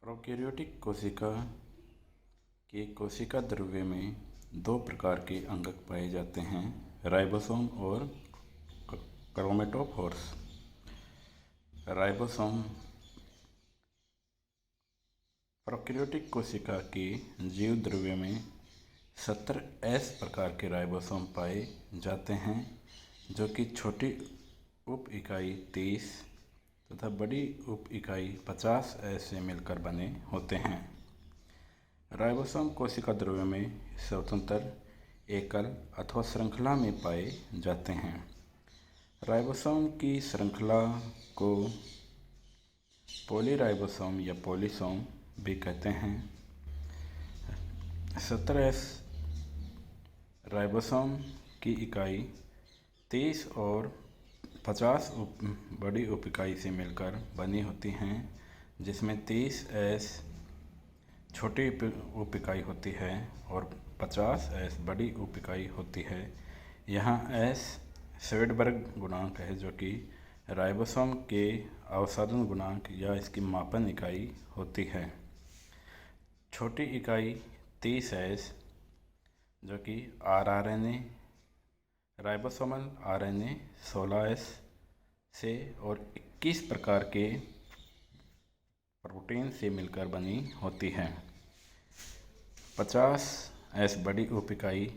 Prokaryotic कोशिका के कोशिका द्रव्य में दो प्रकार के अंगक पाए जाते हैं, राइबोसोम और क्रोमेटोफोर्स। राइबोसोम प्रोकैरियोटिक कोशिका के जीव द्रव्य में 17S प्रकार के राइबोसोम पाए जाते हैं, जो कि छोटी उप इकाई 30 तथा बड़ी उप इकाई 50S से मिलकर बने होते हैं। राइबोसोम कोशिका द्रव्य में स्वतंत्र, एकल अथवा श्रृंखला में पाए जाते हैं। राइबोसोम की श्रृंखला को पॉलीराइबोसोम या पॉलीसोम भी कहते हैं। 17S राइबोसोम की इकाई 30 और 50 बड़ी उप इकाई से मिलकर बनी होती हैं, जिसमें 30S छोटी उप इकाई होती है और 50S बड़ी उप इकाई होती है। यहाँ S श्वेडबर्ग गुणांक है, जो कि राइबोसोम के अवसादन गुणांक या इसकी मापन इकाई होती है। छोटी इकाई 30S जो कि rRNA, राइबोसोमल RNA 16S से और 21 प्रकार के प्रोटीन से मिलकर बनी होती है। 50S बड़ी उप इकाई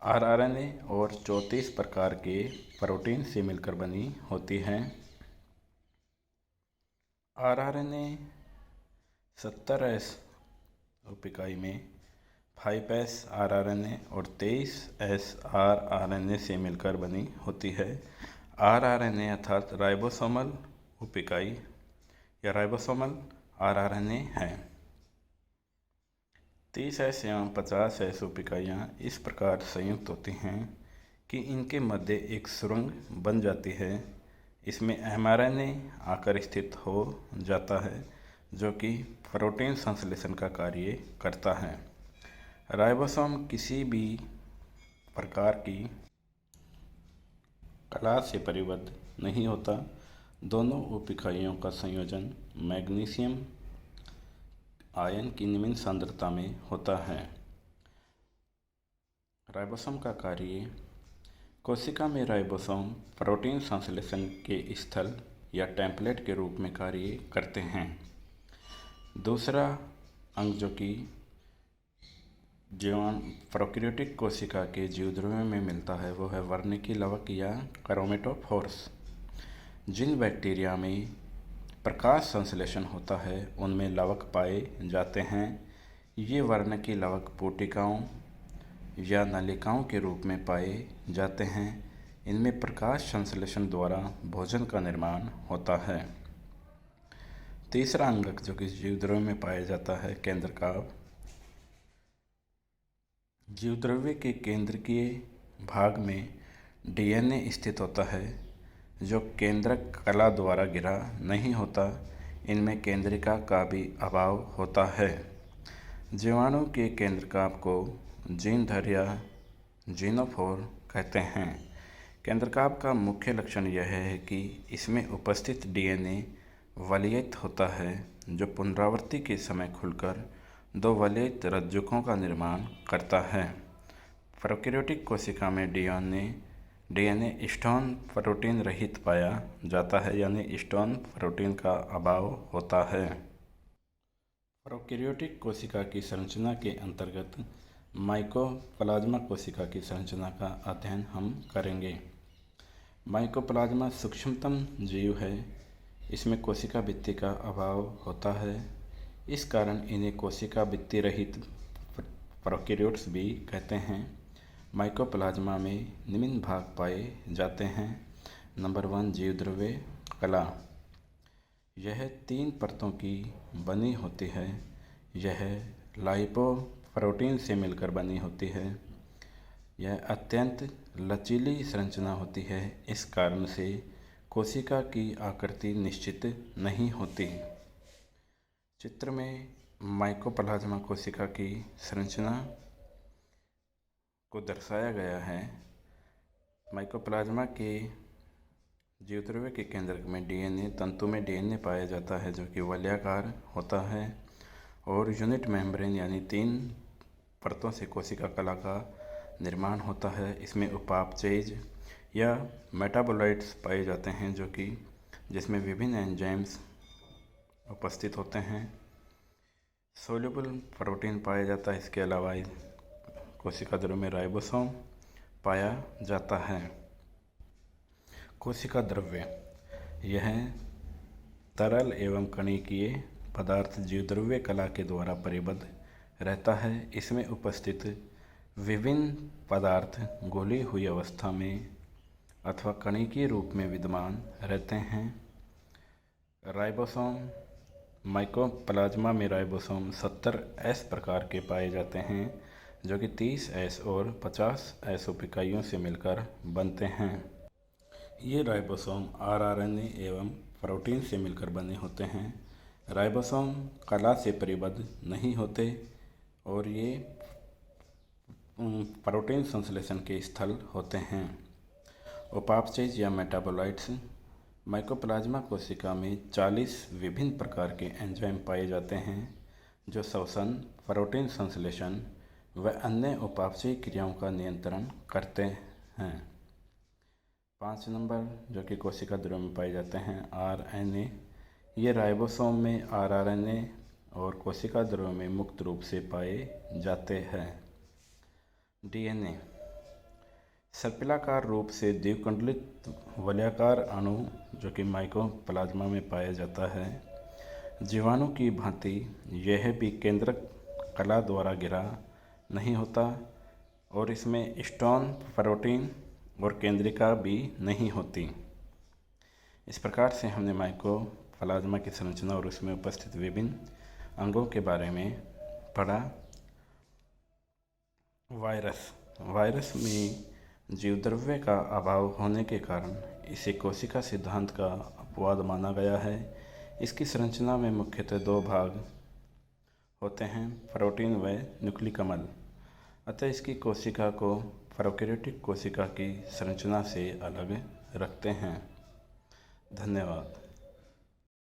rRNA और 34 प्रकार के प्रोटीन से मिलकर बनी होती है। rRNA 70S उप इकाई में 5S rRNA और 23S rRNA से मिलकर बनी होती है। rRNA अर्थात राइबोसोमल उप इकाई या राइबोसोमल rRNA है। 30S एवं 50S उप इकाइयाँ इस प्रकार संयुक्त होती हैं कि इनके मध्य एक सुरंग बन जाती है। इसमें mRNA आकर स्थित हो जाता है, जो कि प्रोटीन संश्लेषण का कार्य करता है। राइबोसोम किसी भी प्रकार की कला से परिबद्ध नहीं होता। दोनों उप इकाइयों का संयोजन मैग्नीशियम आयन की निम्न सांद्रता में होता है। राइबोसोम का कार्य। कोशिका में राइबोसोम प्रोटीन संश्लेषण के स्थल या टेम्पलेट के रूप में कार्य करते हैं। दूसरा अंग जो कि जीवाणु प्रोकैरियोटिक कोशिका के जीवद्रव्य में मिलता है, वो है वर्निकी लवक या क्रोमेटोफोर्स। जिन बैक्टीरिया में प्रकाश संश्लेषण होता है, उनमें लवक पाए जाते हैं। ये वर्निकी लवक पुटिकाओं या नलिकाओं के रूप में पाए जाते हैं। इनमें प्रकाश संश्लेषण द्वारा भोजन का निर्माण होता है। तीसरा अंगक जो कि जीवद्रव्य में पाया जाता है, केंद्रकाव। जीवद्रव्य के केंद्रकीय भाग में DNA स्थित होता है, जो केंद्रक कला द्वारा घिरा नहीं होता। इनमें केंद्रिका का भी अभाव होता है। जीवाणु के केंद्रकाव को जीनधर या जीनोफोर कहते हैं। केंद्रकाव का मुख्य लक्षण यह है कि इसमें उपस्थित DNA वलयित होता है, जो पुनरावृत्ति के समय खुलकर दो वलयित रज्जुकों का निर्माण करता है। प्रोकैरियोटिक कोशिका में DNA स्टोन प्रोटीन रहित पाया जाता है, यानी स्टोन प्रोटीन का अभाव होता है। प्रोकैरियोटिक कोशिका की संरचना के अंतर्गत माइकोप्लाज्मा कोशिका की संरचना का अध्ययन हम करेंगे। माइकोप्लाज्मा सूक्ष्मतम जीव है। इसमें कोशिका भित्ति का अभाव होता है। इस कारण इन्हें कोशिका भित्ति रहित प्रोकैरियोट्स भी कहते हैं। माइकोप्लाज्मा में निम्न भाग पाए जाते हैं। नंबर 1, जीवद्रव्य कला। यह 3 परतों की बनी होती है। यह लाइपोप्रोटीन से मिलकर बनी होती है। यह अत्यंत लचीली संरचना होती है। इस कारण से कोशिका की आकृति निश्चित नहीं होती। चित्र में माइकोप्लाज्मा कोशिका की संरचना को दर्शाया गया है। माइकोप्लाज्मा के जीवद्रव्य के केंद्रक में डीएनए तंतु में डीएनए पाया जाता है जो कि वलयाकार होता है और यूनिट मेम्ब्रेन यानी 3 परतों से कोशिका कला का निर्माण होता है। इसमें उपापचयज या मेटाबोलाइट्स पाए जाते हैं जो कि जिसमें विभिन्न एंजाइम्स उपस्थित होते हैं। सोल्यूबल प्रोटीन पाया जाता है। इसके अलावा कोशिका द्रव्य में राइबोसोम पाया जाता है। कोशिका द्रव्य यह तरल एवं कणिकीय पदार्थ जीवद्रव्य कला के द्वारा परिबद्ध रहता है। इसमें उपस्थित विभिन्न पदार्थ घुली हुई अवस्था में अथवा कणिकीय रूप में विद्यमान रहते हैं। राइबोसोम माइकोप्लाज्मा में राइबोसोम 70S प्रकार के पाए जाते हैं जो कि 30S और 50S उपिकाइयों से मिलकर बनते हैं। ये राइबोसोम आरआरएनए एवं प्रोटीन से मिलकर बने होते हैं। राइबोसोम कला से परिबद्ध नहीं होते और ये प्रोटीन संश्लेषण के स्थल होते हैं। उपापचयज या मेटाबोलाइट्स माइकोप्लाज्मा कोशिका में 40 विभिन्न प्रकार के एंजाइम पाए जाते हैं जो श्वसन, प्रोटीन संश्लेषण व अन्य उपापचयी क्रियाओं का नियंत्रण करते हैं। 5 नंबर जो कि कोशिका द्रव्य में पाए जाते हैं आरएनए। ये राइबोसोम में आरआरएनए और कोशिका द्रव्य में मुक्त रूप से पाए जाते हैं। डीएनए सर्पिलाकार रूप से द्विकुंडलित वलयाकार अणु जो कि माइकोप्लाज्मा में पाया जाता है। जीवाणु की भांति यह भी केंद्रक कला द्वारा घिरा नहीं होता और इसमें स्टोन प्रोटीन और केंद्रिका भी नहीं होती। इस प्रकार से हमने माइकोप्लाज्मा की संरचना और उसमें उपस्थित विभिन्न अंगों के बारे में पढ़ा। वायरस में जीवद्रव्य का अभाव होने के कारण इसे कोशिका सिद्धांत का अपवाद माना गया है। इसकी संरचना में मुख्यतः 2 भाग होते हैं, प्रोटीन व न्यूक्लिक अम्ल। अतः इसकी कोशिका को प्रोकैरियोटिक कोशिका की संरचना से अलग रखते हैं। धन्यवाद।